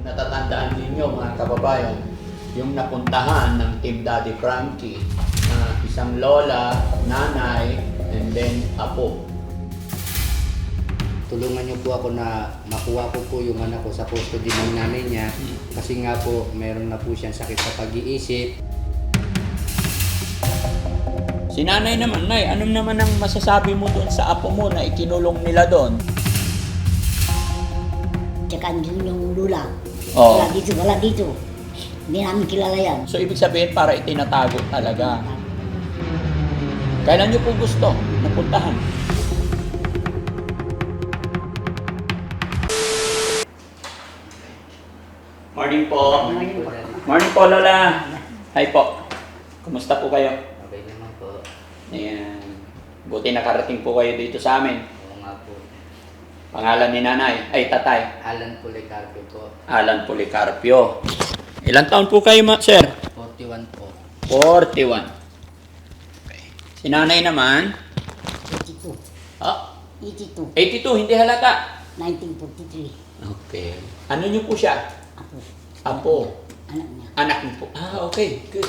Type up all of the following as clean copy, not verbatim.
Kung natatandaan ninyo mga kababayan, yung napuntahan ng Team Daddy Frankie na isang lola, nanay, and then apo. Tulungan niyo po ako na makuha ko po yung anak ko sa custody ng nanay niya kasi nga po meron na po siyang sakit sa pag-iisip. Si nanay naman, nay, ano naman ang masasabi mo doon sa apo mo na ikinulong nila doon? Tsaka yung lula. Oo. Wala dito. Hindi namin kilala yan. So ibig sabihin para itinatago talaga. Kailan nyo po gusto napuntahan? Morning po. Morning po, Lola. Hi po. Kumusta po kayo? Okay naman po. Ayan. Buti nakarating po kayo dito sa amin. Oo nga po. Pangalan ni nanay, ay tatay. Alan Policarpio po. Alan Policarpio. Ilang taon po kayo, sir? 41 po. 41. Okay. Si nanay naman, 82. ah, 82. 82, hindi halata. 1943. Okay. Ano niyo po siya? Apo. Apo. Anak niya. Anak niyo po. Okay. Good.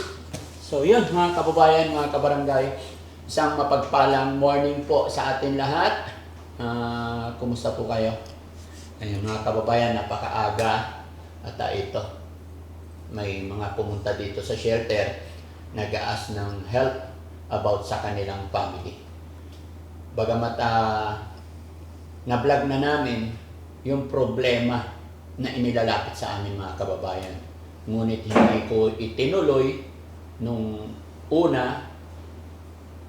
So yun, mga kababayan, mga kabarangay, isang mapagpalang morning po sa atin lahat. Kumusta po kayo? Ayun, mga kababayan, napakaaga. At ito, may mga pumunta dito sa shelter, nag-aas ng help about sa kanilang family. Bagamat na-vlog na namin yung problema na inilalapit sa amin mga kababayan. Ngunit hindi ko itinuloy nung una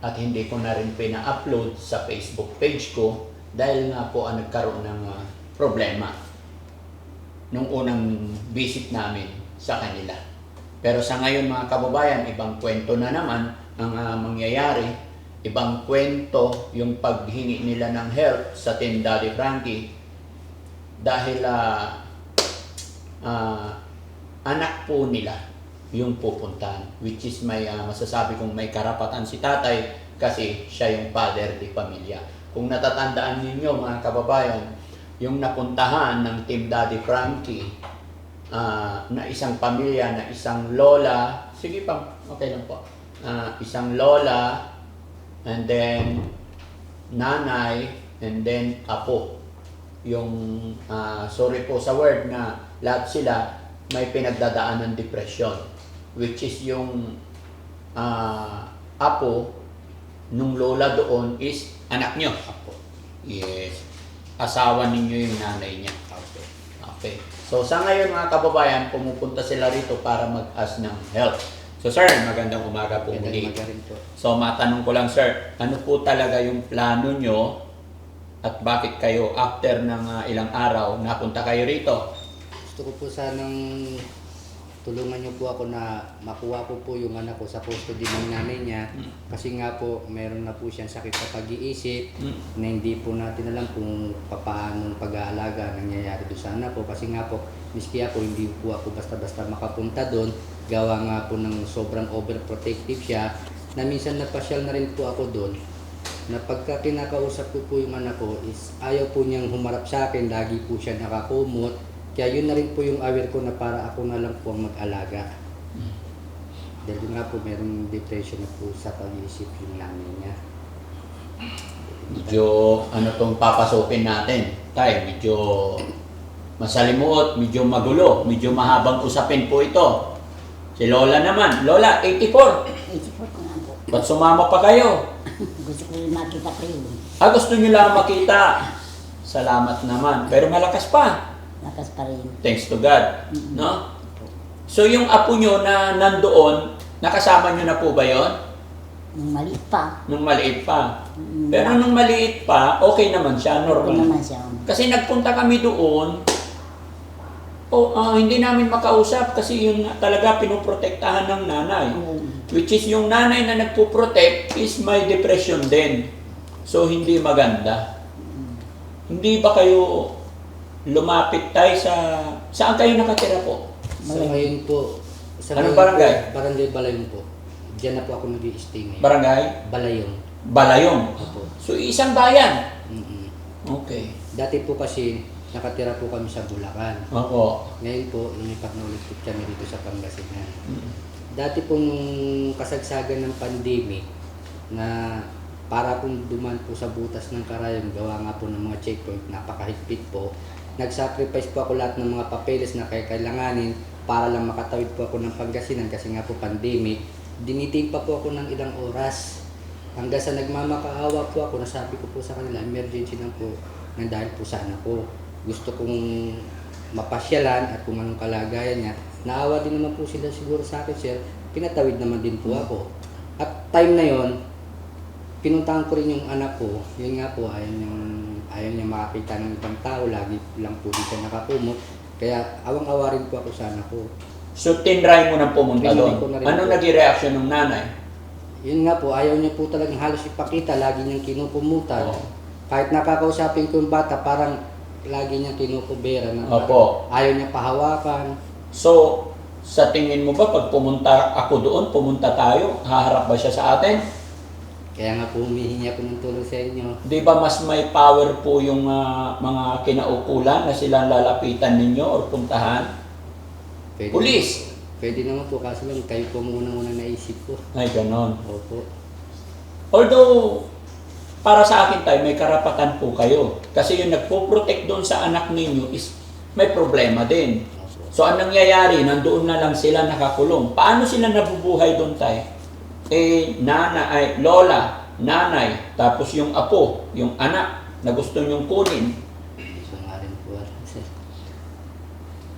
at hindi ko na rin pina-upload sa Facebook page ko dahil nga po nagkaroon ng problema nung unang visit namin sa kanila. Pero sa ngayon mga kababayan, ibang kwento na naman ang mangyayari. Ibang kwento yung paghingi nila ng help sa Team Daddy Frankie dahil anak po nila yung pupuntahan, which is may masasabi kong may karapatan si tatay kasi siya yung father di pamilya. Kung natatandaan ninyo mga kababayan, yung napuntahan ng Team Daddy Frankie na isang pamilya, na isang lola, sige pa, okay lang po, isang lola, and then nanay, and then apo. Yung, sorry po sa word na lahat sila may pinagdadaan ng depression, which is yung apo nung lola doon is anak nyo. Apo. Yes. Asawa ninyo yung nanay niya. Okay. Okay. So sa ngayon mga kababayan, pumupunta sila rito para mag-ask ng help. So sir, magandang umaga po muli. Magandang umaga rin po. So matanong ko lang sir, ano po talaga yung plano nyo at bakit kayo after ng ilang araw napunta kayo rito? Gusto ko po sanang tulungan niyo po ako na makuha ko po yung anak ko sa custody ng nanay niya kasi nga po meron na po siyang sakit sa pag-iisip na hindi po natin alam kung paano pag-aalaga nangyayari doon sa anak ko kasi nga po miski ako hindi po ako basta-basta makapunta doon gawa nga po ng sobrang overprotective siya na minsan napasyal na rin po ako doon na pagka kinakausap ko po yung anak ko is ayaw po niyang humarap sa akin, lagi po siya nakakumot. Kaya yun na rin po yung aware ko na para ako na lang po ang mag-alaga. Dahil nga po merong depression na po sa pag-iisip yung nanay niya. Medyo ano tong papasukin natin? Tay, medyo masalimuot, medyo magulo, medyo mahabang usapin po ito. Si Lola naman, Lola, 84. 84 ko nga po. Ba't sumama pa kayo? Gusto ko rin makita pa yun. Gusto nyo lang makita. Salamat naman. Pero malakas pa. Lakas pa rin. Thanks to God. No? So yung apo nyo na nandoon, nakasama nyo na po ba yon? Nung maliit pa. Nung maliit pa. Pero nung maliit pa, okay naman siya, Okay normal. naman siya. Kasi nagpunta kami doon, hindi namin makausap kasi yun talaga pinoprotektahan ng nanay. Which is yung nanay na nagpo-protect is may depression din. So hindi maganda. Hindi ba kayo lumapit tayo saan kayo nakatira po? Sa ngayon po, Anong barangay? Barangay Balayong po. Diyan na po ako nag-i-stay ngayon. Barangay? Balayong. Balayong. Opo. So isang bayan. Mm-mm. Okay. Dati po kasi nakatira po kami sa Bulacan. Oo. Ngayon po, lumipat na ulit po kami dito sa Pangasinan. Mm. Dati po nung kasagsagan ng pandemic na para pong duman po sa butas ng karayom, gawa nga po ng mga checkpoint, napakahigpit po. Nag-sacrifice po ako lahat ng mga papeles na kailanganin para lang makatawid po ako ng Pangasinan kasi nga po pandemic. Diniting pa po ako ng ilang oras. Hanggang sa nagmamakaawa po ako, nasabi ko po sa kanila, emergency lang po nang dahil po sa anak ko. Gusto kong mapasyalan at kung anong kalagayan niya. Naawa din naman po sila siguro sa akin, sir. Pinatawid naman din po ako. At time na yon, pinuntahan ko rin yung anak ko. Yun nga po, ayaw niya makakita ng ibang tao. Lagi lang po di siya nakakumot. Kaya awang-awa rin po ako sa anak ko. So, tinry mo nang pumunta Tinry doon. ko na rin Ano po. naging reaction ng nanay? Yun nga po, ayaw niya po talagang halos ipakita. Lagi niyang kinupumutan. Oo. Kahit nakakausapin ko yung bata, parang lagi niyang kinukubera. Na Opo. ayaw niya pahawakan. So, sa tingin mo ba pag pumunta ako doon, pumunta tayo, haharap ba siya sa atin? Kaya nga po humihingi ako ng tulong sa inyo. Di ba mas may power po yung mga kinaukulan na silang lalapitan ninyo or puntahan? Pwede, Pulis! Pwede naman po, kaso lang kayo po muna naisip ko. Ay, ganon. Opo. Although, para sa akin tayo, may karapatan po kayo. Kasi yung nagpo-protect doon sa anak ninyo is may problema din. Opo. So, ang nangyayari, nandoon na lang sila nakakulong. Paano sila nabubuhay doon tayo? Lola, nanay, tapos yung apo, yung anak na gusto nyong kunin. So nga rin po, sir.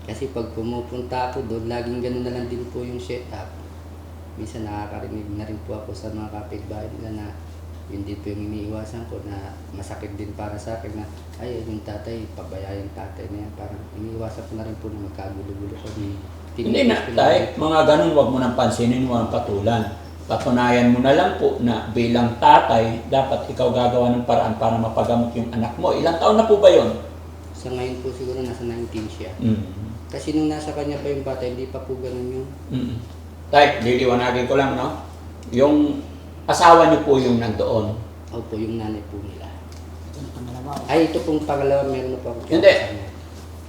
Kasi pag pumupunta ako doon, laging ganun na lang din po yung setup. Minsan nakakarinig na rin po ako sa mga kapitbahay nila na yun din po yung iniiwasan ko na masakit din para sa akin na ay yung tatay, pabayaan yung tatay na yan. Parang iniiwasan ko na rin po na magkagulo-gulo kami. Hindi na, tayo, mga ganun, wag mo nang pansinin, wag patulan. Patunayan mo na lang po na bilang tatay, dapat ikaw gagawa ng paraan para mapagamot yung anak mo. Ilang taon na po ba yun? Sa ngayon po siguro nasa 19 siya. Mm. Kasi nung nasa kanya pa yung bata, hindi pa po ganun yung... Mm. Tay, liliwanagin ko lang, no? Yung asawa niyo po yung nandoon. Opo, yung nanay po nila. Ito yung pangalawa. Ay, ito pong pangalawa, meron na po ako. Hindi.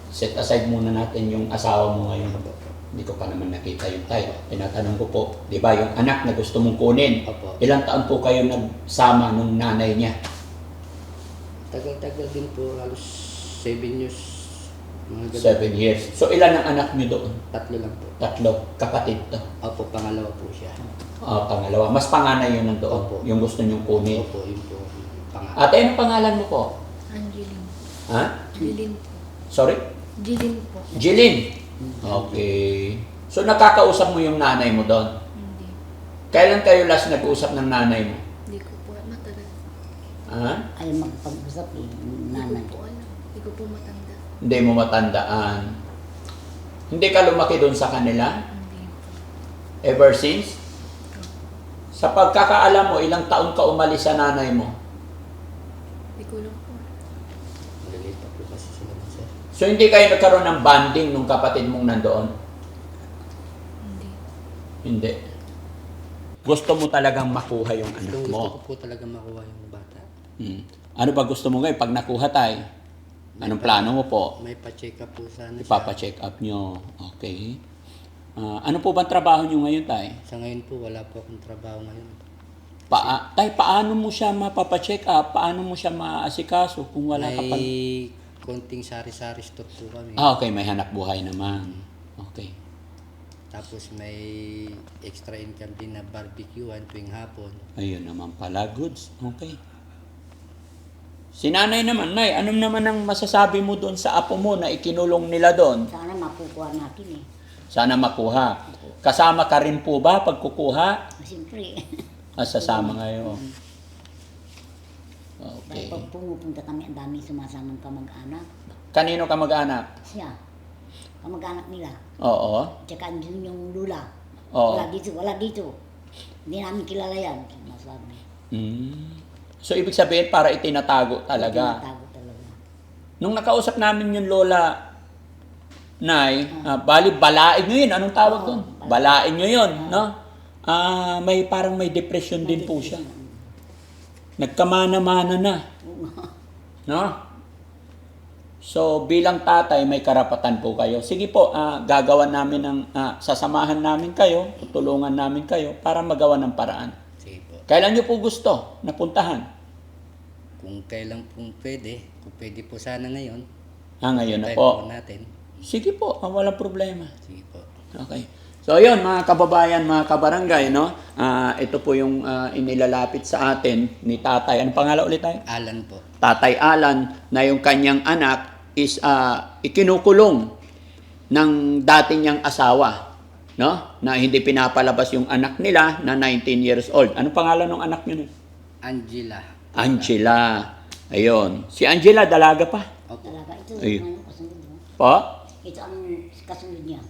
Set aside muna natin yung asawa mo ngayon. Hindi ko pa naman nakita yung tay. Tinatanong ko po, di ba, yung anak na gusto mong kunin, Opo. ilang taon po kayo nagsama nung nanay niya? Tagal-tagal din po, halos 7 years. Mga ganun. 7 years. So, ilan ang anak niyo doon? 3 lang po. 3. Kapatid to. Opo, pangalawa po siya. Pangalawa. Mas panganay yun nandoon. Opo. Yung gusto niyong kunin. Opo, yun po. Pangalawa. Ate, anong pangalan mo po? Angeline. Ha? Jilin po. Sorry? Jilin po. Jilin. Okay. So, nakakausap mo yung nanay mo doon? Hindi. Kailan kayo last nag-usap ng nanay mo? Hindi ko po matagal. Ha? Ayaw magpag-usap eh, yung Hindi nanay. ko po alam. Hindi ko po matanda. Hindi mo matandaan. Hindi ka lumaki doon sa kanila? Hindi po. Ever since? Sa pagkakaalam mo, ilang taon ka umalis sa nanay mo? Hindi ko lang po. Maliliit pa po kasi sila, sir. So, hindi kayo nagkaroon ng bonding nung kapatid mong nandoon? Hindi. Hindi. Gusto mo talagang makuha yung anak Gusto ko mo. po talaga makuha yung bata. Hmm. Ano ba gusto mo ngayon pag nakuha tayo? Anong plano mo po? May pa-check up po sana siya. Ipapa-check up nyo. Okay. Ano po bang trabaho nyo ngayon, tay? Sa ngayon po, wala po akong trabaho ngayon. Tay, paano mo siya mapapa-check up? Paano mo siya maasikaso kung wala ka pa? May konting sari-sari store po kami. Okay, may hanap buhay naman. Okay. Tapos may extra income din na barbecuean tuwing hapon. Ayun naman pala, goods. Okay. Si nanay naman, nay, anong naman ang masasabi mo doon sa apo mo na ikinulong nila doon? Sana makukuha natin eh. Sana makuha. Kasama ka rin po ba pagkukuha? Siyempre. Sasama ngayon. Dahil Okay. pag pumupunta kami, ang dami sumasamang kamag-anak. Kanino ka mag-anak? Siya, kamag-anak nila. Oo. Tsaka andun yung lula. Oo. Wala dito. Hindi namin kilala yan. Masabi. So, ibig sabihin, para itinatago talaga. Tinatago talaga. Nung nakausap namin yung lola, Nay, bali, balain nyo yun. Anong tawag doon? Balain nyo yun, no? Parang may depression din po siya. Nagkamana-mana na. No? So, bilang tatay, may karapatan po kayo. Sige po, gagawan namin ng, sasamahan namin kayo, tutulungan namin kayo para magawa ng paraan. Sige po. Kailan nyo po gusto na puntahan? Kung kailan pong pwede, kung pwede po sana ngayon. Ngayon na Time po. natin. Sige po, walang problema. Sige po. Okay. So, yun, mga kababayan, mga kabarangay, no? Ito po yung inilalapit sa atin ni tatay. Anong pangalan ulit tayo? Alan po. Tatay Alan, na yung kanyang anak is ikinukulong ng dati niyang asawa, no? Na hindi pinapalabas yung anak nila na 19 years old. Anong pangalan ng anak niyo? Angela. Angela. Ayun. Si Angela, dalaga pa. Opo. Talaga, ito Ayun. ang kasunod mo. Po? Ito ang kasunod niya.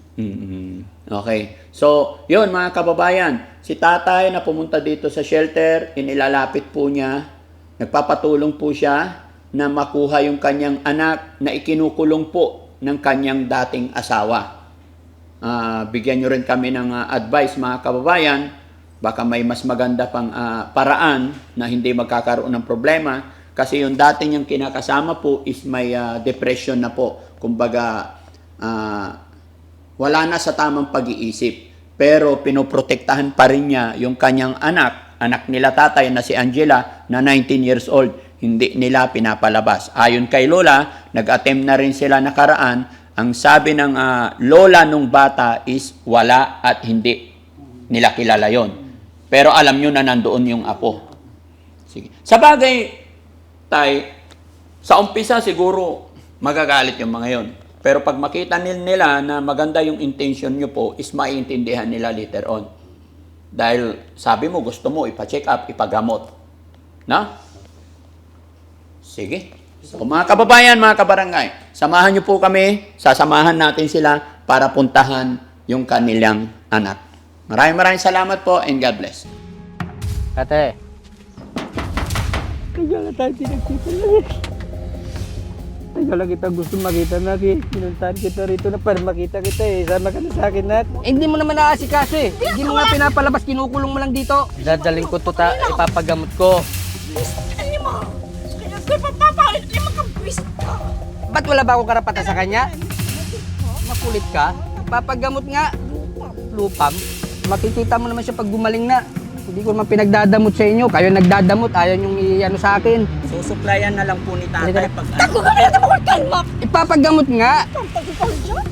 Okay. So, yun mga kababayan, si tatay na pumunta dito sa shelter, inilalapit po niya, nagpapatulong po siya na makuha yung kanyang anak na ikinukulong po ng kanyang dating asawa. Bigyan nyo rin kami ng advice mga kababayan, baka may mas maganda pang paraan na hindi magkakaroon ng problema kasi yung dating niyang kinakasama po is may depression na po. Kumbaga, wala na sa tamang pag-iisip. Pero pinoprotektahan pa rin niya yung kanyang anak nila tatay na si Angela na 19 years old. Hindi nila pinapalabas. Ayon kay Lola, nag-attempt na rin sila nakaraan. Ang sabi ng Lola nung bata is wala at hindi nila kilala yon. Pero alam nyo na nandoon yung apo. Sige. Sa bagay, tay, sa umpisa siguro magagalit yung mga yon. Pero pag makita nila na maganda yung intention nyo po, is maiintindihan nila later on. Dahil sabi mo, gusto mo ipa-check up, ipagamot. Na? Sige. So, mga kababayan, mga kabarangay, samahan nyo po kami, sasamahan natin sila para puntahan yung kanilang anak. Maraming salamat po and God bless. Ate. Kaya lang tayo pinagkita lang. Kaya lang kita gusto makita na pinuntahan kita rito na para makita kita eh. Sama ka na sa akin na. Hindi mo naman naasikaso eh. Hindi mo nga pinapalabas, kinukulong mo lang dito. Dadaling ko to ipapagamot ko. Ano mo? Kaya ko papapalit lima kang twist ka. Ba't wala ba akong karapatan sa kanya? Makulit ka? Papagamot nga. Lupam. Makikita mo naman siya pag gumaling na. Hindi ko naman pinagdadamot sa inyo. Kayo nagdadamot, ayaw niyong i-ano sa akin. Susuplayan na lang po ni tatay pag Ako ka kaya tamakot mo. Ipapagamot nga. Ang pagkakal dyan.